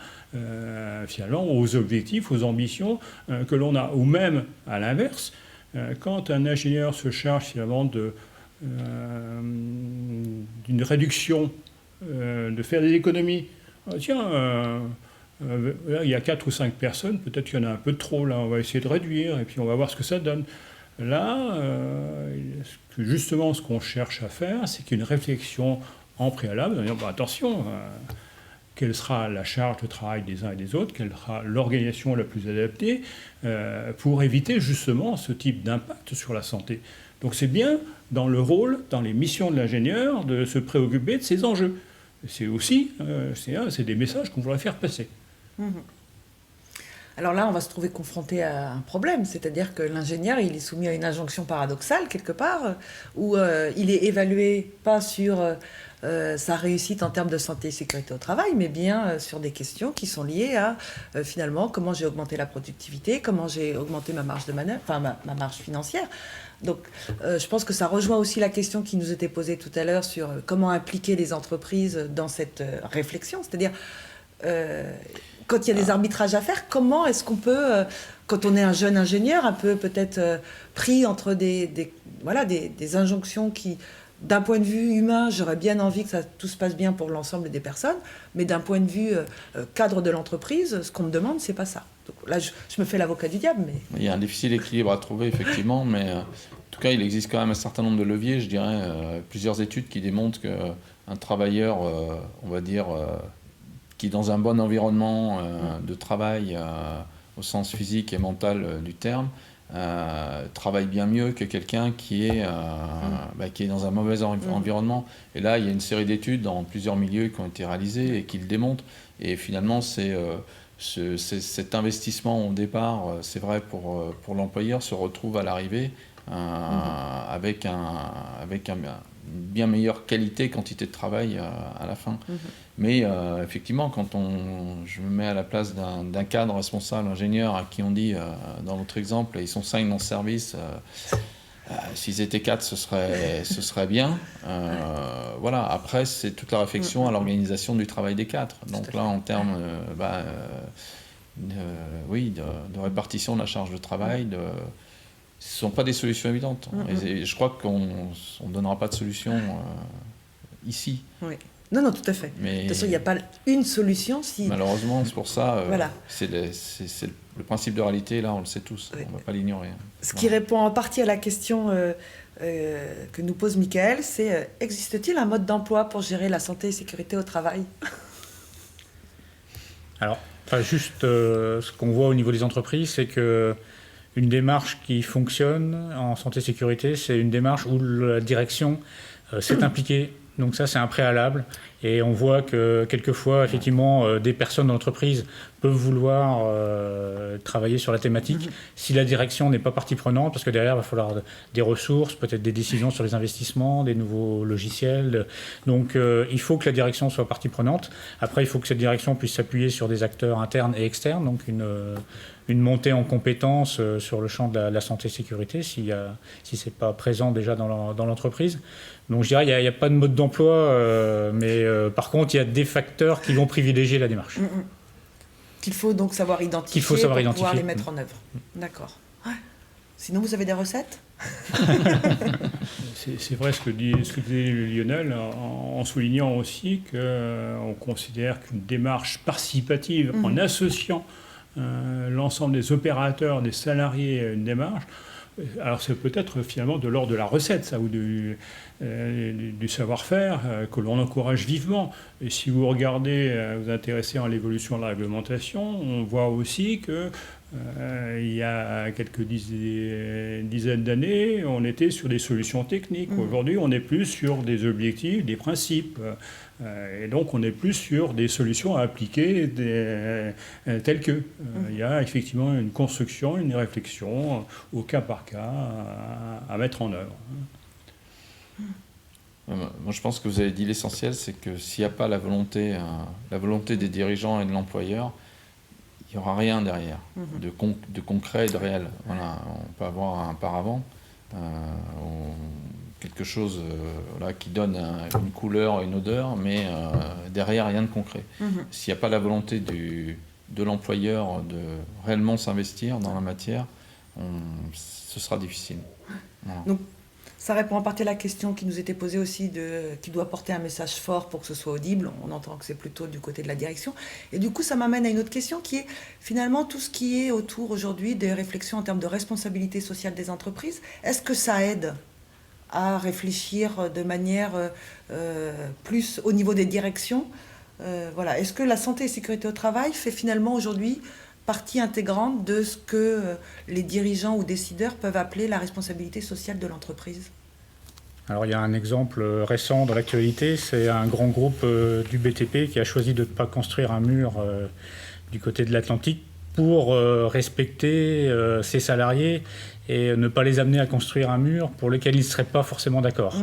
finalement aux objectifs, aux ambitions que l'on a. Ou même à l'inverse, quand un ingénieur se charge finalement d'une réduction, de faire des économies, tiens, là, il y a 4 ou 5 personnes, peut-être qu'il y en a un peu trop, là on va essayer de réduire et puis on va voir ce que ça donne. Là, justement, ce qu'on cherche à faire, c'est qu'une réflexion en préalable, en disant, attention, quelle sera la charge de travail des uns et des autres, quelle sera l'organisation la plus adaptée, pour éviter justement ce type d'impact sur la santé. Donc c'est bien dans le rôle, dans les missions de l'ingénieur, de se préoccuper de ces enjeux. C'est aussi, c'est des messages qu'on voudrait faire passer. Alors là, on va se trouver confronté à un problème, c'est-à-dire que l'ingénieur, il est soumis à une injonction paradoxale, quelque part, où il est évalué pas sur sa réussite en termes de santé et sécurité au travail, mais bien sur des questions qui sont liées à, finalement, comment j'ai augmenté la productivité, comment j'ai augmenté ma marge de manœuvre, enfin ma marge financière. Donc, je pense que ça rejoint aussi la question qui nous était posée tout à l'heure sur comment impliquer les entreprises dans cette réflexion, c'est-à-dire... quand il y a des arbitrages à faire, comment est-ce qu'on peut, quand on est un jeune ingénieur, un peu peut-être pris entre des injonctions qui, d'un point de vue humain, j'aurais bien envie que tout se passe bien pour l'ensemble des personnes, mais d'un point de vue cadre de l'entreprise, ce qu'on me demande, c'est pas ça. Donc là, je me fais l'avocat du diable, mais... Il y a un difficile équilibre à trouver, effectivement, mais en tout cas, il existe quand même un certain nombre de leviers, je dirais, plusieurs études qui démontrent qu'un travailleur, on va dire... qui dans un bon environnement de travail au sens physique et mental du terme, travaille bien mieux que quelqu'un qui est dans un mauvais environnement. Et là, il y a une série d'études dans plusieurs milieux qui ont été réalisées et qui le démontrent. Et finalement, cet investissement au départ, c'est vrai pour l'employeur, se retrouve à l'arrivée avec une bien meilleure qualité, quantité de travail à la fin. Mais effectivement, quand je me mets à la place d'un cadre responsable, ingénieur, à qui on dit, dans votre exemple, ils sont 5 dans le service, s'ils étaient 4, ce serait bien. Voilà. Après, c'est toute la réflexion à l'organisation du travail des 4. Donc là, en termes de répartition de la charge de travail, ce ne sont pas des solutions évidentes. Et je crois qu'on ne donnera pas de solution ici. Oui. Non, tout à fait. Mais de toute façon, il n'y a pas une solution. Malheureusement, c'est pour ça. Voilà. C'est le principe de réalité, là, on le sait tous. Oui. On ne va pas l'ignorer. Ce qui répond en partie à la question que nous pose Michael, c'est existe-t-il un mode d'emploi pour gérer la santé et sécurité au travail ? Alors, juste ce qu'on voit au niveau des entreprises, c'est que une démarche qui fonctionne en santé-sécurité, c'est une démarche où la direction s'est impliquée. Donc ça, c'est un préalable. Et on voit que quelquefois, effectivement, des personnes dans l'entreprise peuvent vouloir travailler sur la thématique si la direction n'est pas partie prenante, parce que derrière, il va falloir des ressources, peut-être des décisions sur les investissements, des nouveaux logiciels. Donc il faut que la direction soit partie prenante. Après, il faut que cette direction puisse s'appuyer sur des acteurs internes et externes, donc une montée en compétences sur le champ de la santé-sécurité, si ce n'est pas présent déjà dans l'entreprise. Donc je dirais qu'il n'y a pas de mode d'emploi, mais par contre, il y a des facteurs qui vont privilégier la démarche. Qu'il faut donc savoir identifier pour pouvoir les mettre en œuvre. D'accord. Ouais. Sinon, vous avez des recettes ? C'est vrai ce que disait Lionel, en soulignant aussi qu'on considère qu'une démarche participative, en associant l'ensemble des opérateurs, des salariés à une démarche, alors c'est peut-être finalement de l'ordre de la recette, ça, ou du savoir-faire que l'on encourage vivement. Et si vous regardez, vous intéressez à l'évolution de la réglementation, on voit aussi que il y a quelques dizaines d'années, on était sur des solutions techniques. Aujourd'hui, on est plus sur des objectifs, des principes. Et donc, on est plus sur des solutions à appliquer telles que. Il y a effectivement une construction, une réflexion au cas par cas à mettre en œuvre. Moi, je pense que vous avez dit l'essentiel, c'est que s'il n'y a pas la volonté des dirigeants et de l'employeur, il n'y aura rien derrière, de concret et de réel. Voilà, on peut avoir un paravent, quelque chose voilà, qui donne une couleur, une odeur, mais derrière, rien de concret. S'il n'y a pas la volonté de l'employeur de réellement s'investir dans la matière, ce sera difficile. Voilà. Donc, ça répond en partie à la question qui nous était posée aussi qui doit porter un message fort pour que ce soit audible. On entend que c'est plutôt du côté de la direction. Et du coup, ça m'amène à une autre question qui est finalement tout ce qui est autour aujourd'hui des réflexions en termes de responsabilité sociale des entreprises. Est-ce que ça aide à réfléchir de manière plus au niveau des directions? Voilà. Est-ce que la santé et sécurité au travail fait finalement aujourd'hui partie intégrante de ce que les dirigeants ou décideurs peuvent appeler la responsabilité sociale de l'entreprise? Alors il y a un exemple récent dans l'actualité, c'est un grand groupe du BTP qui a choisi de ne pas construire un mur du côté de l'Atlantique pour respecter ses salariés et ne pas les amener à construire un mur pour lequel ils ne seraient pas forcément d'accord.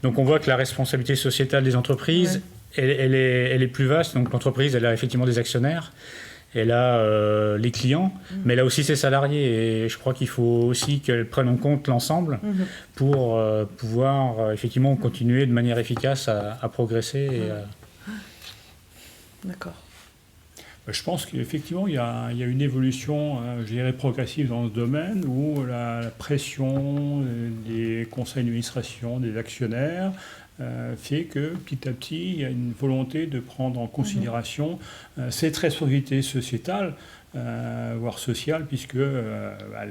Donc on voit que la responsabilité sociétale des entreprises, elle est plus vaste. Donc l'entreprise, elle a effectivement des actionnaires. Elle a les clients, mais elle a aussi ses salariés. Et je crois qu'il faut aussi qu'elle prenne en compte l'ensemble pour pouvoir effectivement continuer de manière efficace à progresser. D'accord. Je pense qu'effectivement, il y a une évolution, je dirais, progressive dans ce domaine où la pression des conseils d'administration, des actionnaires, fait que petit à petit, il y a une volonté de prendre en considération cette responsabilité sociétale, voire sociale, puisque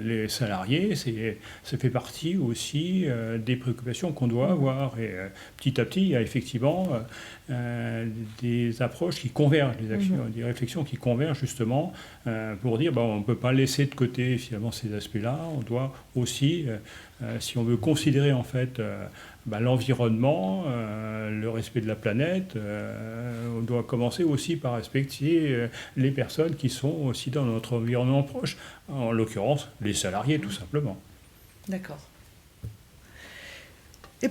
les salariés, ça fait partie aussi des préoccupations qu'on doit avoir. Et petit à petit, il y a effectivement des approches qui convergent, des réflexions qui convergent justement pour dire on ne peut pas laisser de côté finalement ces aspects-là. On doit aussi, si on veut considérer en fait l'environnement, le respect de la planète, on doit commencer aussi par respecter les personnes qui sont aussi dans notre environnement proche, en l'occurrence les salariés tout simplement. D'accord. Et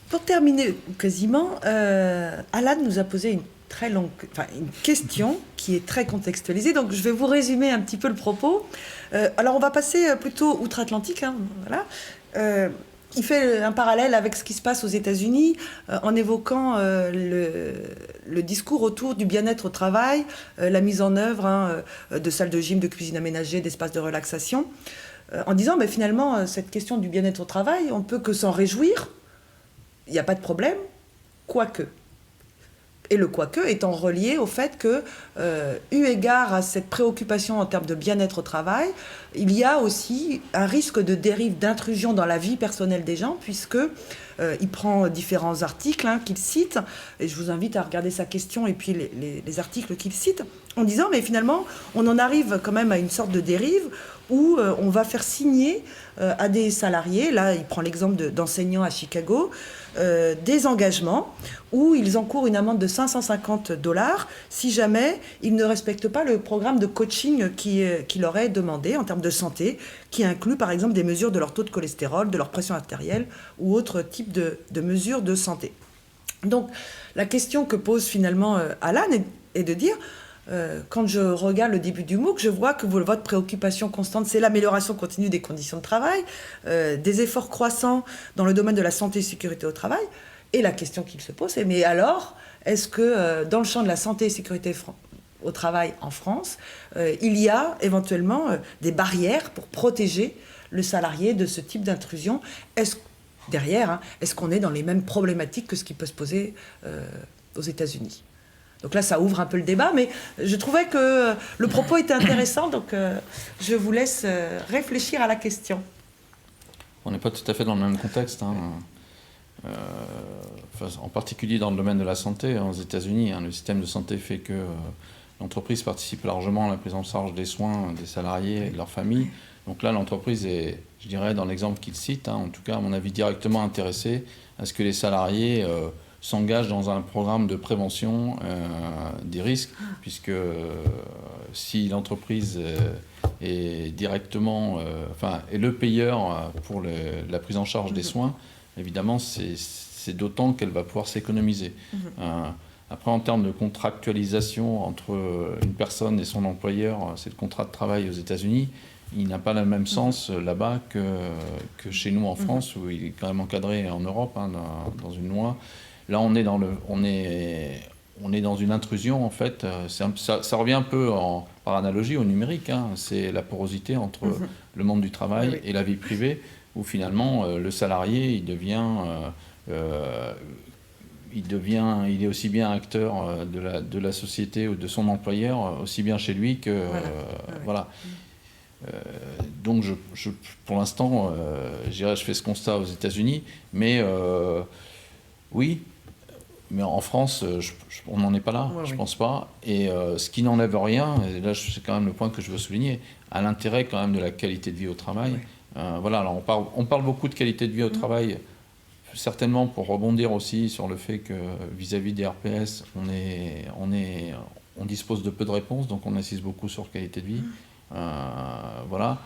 pour terminer quasiment, Alan nous a posé une question qui est très contextualisée, donc je vais vous résumer un petit peu le propos. Alors on va passer plutôt outre-Atlantique, voilà. Il fait un parallèle avec ce qui se passe aux États-Unis en évoquant le discours autour du bien-être au travail, la mise en œuvre de salles de gym, de cuisine aménagée, d'espaces de relaxation, en disant mais finalement cette question du bien-être au travail, on ne peut que s'en réjouir, il n'y a pas de problème, quoique. Et le quoique étant relié au fait que, eu égard à cette préoccupation en termes de bien-être au travail, il y a aussi un risque de dérive, d'intrusion dans la vie personnelle des gens, puisque il prend différents articles qu'il cite, et je vous invite à regarder sa question et puis les articles qu'il cite, en disant mais finalement on en arrive quand même à une sorte de dérive où on va faire signer à des salariés, là il prend l'exemple d'enseignants à Chicago, des engagements où ils encourent une amende de $550 si jamais ils ne respectent pas le programme de coaching qui leur est demandé en termes de santé, qui inclut par exemple des mesures de leur taux de cholestérol, de leur pression artérielle ou autre type de mesures de santé. Donc la question que pose finalement Alan est de dire quand je regarde le début du MOOC, je vois que votre préoccupation constante, c'est l'amélioration continue des conditions de travail, des efforts croissants dans le domaine de la santé et sécurité au travail. Et la question qu'il se pose, c'est mais alors, est-ce que dans le champ de la santé et sécurité au travail en France, il y a éventuellement des barrières pour protéger le salarié de ce type d'intrusion? Derrière, est-ce qu'on est dans les mêmes problématiques que ce qui peut se poser aux États-Unis? Donc là, ça ouvre un peu le débat, mais je trouvais que le propos était intéressant, donc je vous laisse réfléchir à la question. On n'est pas tout à fait dans le même contexte, en particulier dans le domaine de la santé. Aux États-Unis, le système de santé fait que l'entreprise participe largement à la prise en charge des soins des salariés et de leurs familles. Donc là, l'entreprise est, je dirais, dans l'exemple qu'il cite, en tout cas, à mon avis, directement intéressée à ce que les salariés s'engagent dans un programme de prévention des risques, puisque si l'entreprise est directement, est le payeur pour la prise en charge des soins, évidemment, c'est d'autant qu'elle va pouvoir s'économiser. Après, en termes de contractualisation entre une personne et son employeur, c'est le contrat de travail aux États-Unis. il n'a pas le même sens là-bas que chez nous en France, où il est quand même encadré en Europe, hein, dans une loi. Là, on est dans une intrusion, en fait. Ça revient un peu par analogie au numérique, hein. C'est la porosité entre le monde du travail et la vie privée, où finalement le salarié, il est aussi bien acteur de la société ou de son employeur, aussi bien chez lui que... voilà. Donc, pour l'instant, je fais ce constat aux États-Unis, mais oui, mais en France, on n'en est pas là, je pense pas. Et ce qui n'enlève rien, et là, c'est quand même le point que je veux souligner, à l'intérêt quand même de la qualité de vie au travail. Voilà, alors on parle beaucoup de qualité de vie au travail, certainement pour rebondir aussi sur le fait que vis-à-vis des RPS, on dispose de peu de réponses, donc on insiste beaucoup sur qualité de vie. Voilà.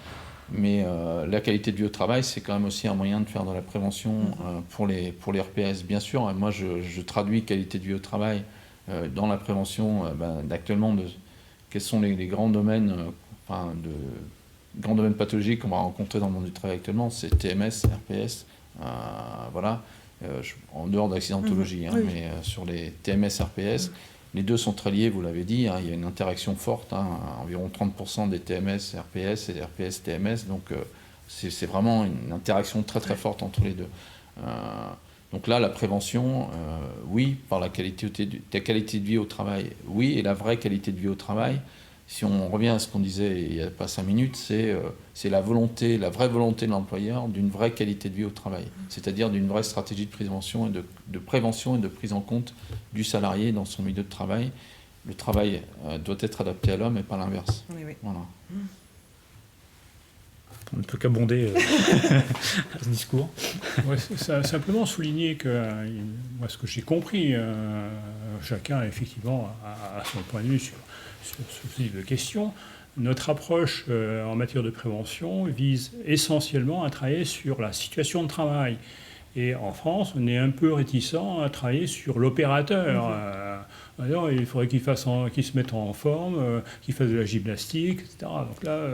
Mais la qualité de vie au travail, c'est quand même aussi un moyen de faire de la prévention pour les RPS. Bien sûr, moi je traduis qualité de vie au travail dans la prévention actuellement de quels sont les grands domaines, grands domaines pathologiques qu'on va rencontrer dans le monde du travail actuellement. C'est TMS, RPS, voilà, en dehors d'accidentologie, mais sur les TMS, RPS. Les deux sont très liés, vous l'avez dit, hein, il y a une interaction forte, hein, environ 30% des TMS, RPS et RPS, TMS, donc c'est vraiment une interaction très très forte entre les deux. Donc là, la prévention, oui, par la qualité de vie au travail, oui, et la vraie qualité de vie au travail, si on revient à ce qu'on disait il n'y a pas 5 minutes, c'est la vraie volonté de l'employeur d'une vraie qualité de vie au travail, c'est-à-dire d'une vraie stratégie de prévention de prévention et de prise en compte du salarié dans son milieu de travail. Le travail doit être adapté à l'homme et pas l'inverse. Oui. Voilà. On ne peut qu'abonder à ce discours. Ouais, simplement souligner que, moi, ce que j'ai compris, chacun effectivement a son point de vue sur ce type de questions. Notre approche en matière de prévention vise essentiellement à travailler sur la situation de travail. Et en France, on est un peu réticent à travailler sur l'opérateur. Alors, il faudrait qu'il se mette en forme, qu'il fasse de la gymnastique, etc. Donc là,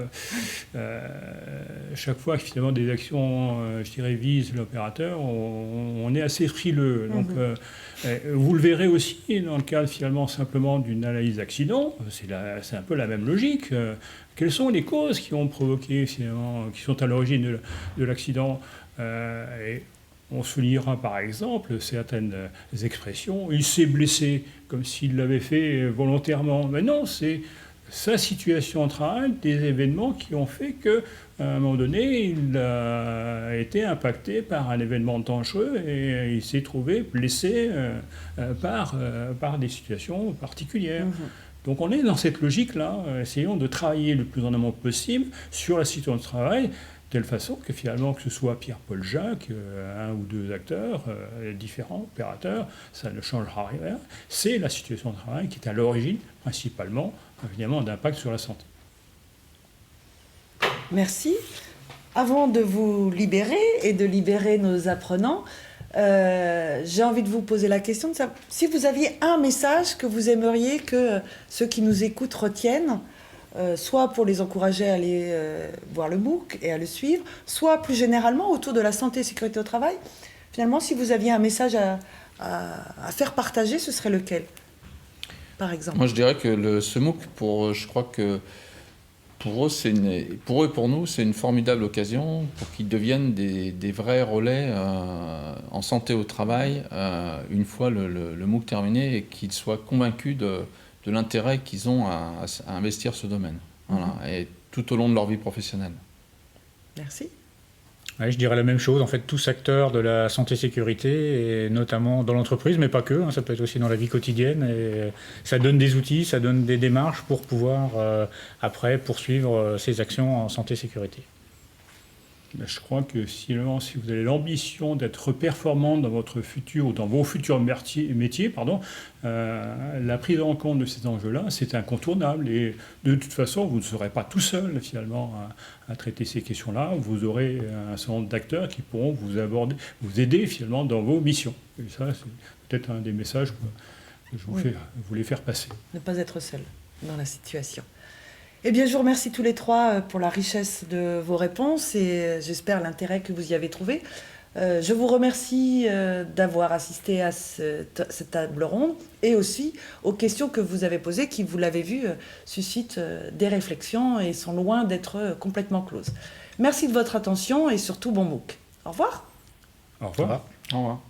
chaque fois que finalement des actions, je dirais, visent l'opérateur, on est assez frileux. Donc, vous le verrez aussi dans le cadre finalement simplement d'une analyse d'accident. C'est un peu la même logique. Quelles sont les causes qui ont provoqué finalement, qui sont à l'origine de l'accident et on soulignera par exemple certaines expressions. Il s'est blessé comme s'il l'avait fait volontairement. Mais non, c'est sa situation de travail, des événements qui ont fait qu'à un moment donné, il a été impacté par un événement dangereux et il s'est trouvé blessé par des situations particulières. Donc on est dans cette logique-là. Essayons de travailler le plus en amont possible sur la situation de travail, de telle façon que finalement, que ce soit Pierre-Paul Jacques, un ou deux acteurs, différents opérateurs, ça ne changera rien. C'est la situation de travail qui est à l'origine, principalement, évidemment, d'impact sur la santé. Merci. Avant de vous libérer et de libérer nos apprenants, j'ai envie de vous poser la question de savoir si vous aviez un message que vous aimeriez que ceux qui nous écoutent retiennent, soit pour les encourager à aller voir le MOOC et à le suivre, soit plus généralement autour de la santé et sécurité au travail. Finalement, si vous aviez un message à faire partager, ce serait lequel, par exemple? Moi, je dirais que ce MOOC, je crois que pour eux et pour nous, c'est une formidable occasion pour qu'ils deviennent des vrais relais en santé au travail une fois le MOOC terminé et qu'ils soient convaincus de l'intérêt qu'ils ont à investir ce domaine, voilà, et tout au long de leur vie professionnelle. Merci. Ouais, je dirais la même chose. En fait, tous acteurs de la santé-sécurité, et notamment dans l'entreprise, mais pas que, hein, ça peut être aussi dans la vie quotidienne. Et ça donne des outils, ça donne des démarches pour pouvoir, après, poursuivre ces actions en santé-sécurité. Je crois que si vous avez l'ambition d'être performant dans votre futur ou dans vos futurs métiers, la prise en compte de ces enjeux-là, c'est incontournable. Et de toute façon, vous ne serez pas tout seul finalement à traiter ces questions-là. Vous aurez un certain nombre d'acteurs qui pourront vous aider finalement dans vos missions. Et ça, c'est peut-être un des messages que je voulais faire passer. Ne pas être seul dans la situation. Eh bien, je vous remercie tous les trois pour la richesse de vos réponses et j'espère l'intérêt que vous y avez trouvé. Je vous remercie d'avoir assisté à cette table ronde et aussi aux questions que vous avez posées qui, vous l'avez vu, suscitent des réflexions et sont loin d'être complètement closes. Merci de votre attention et surtout bon MOOC. Au revoir. Au revoir. Au revoir.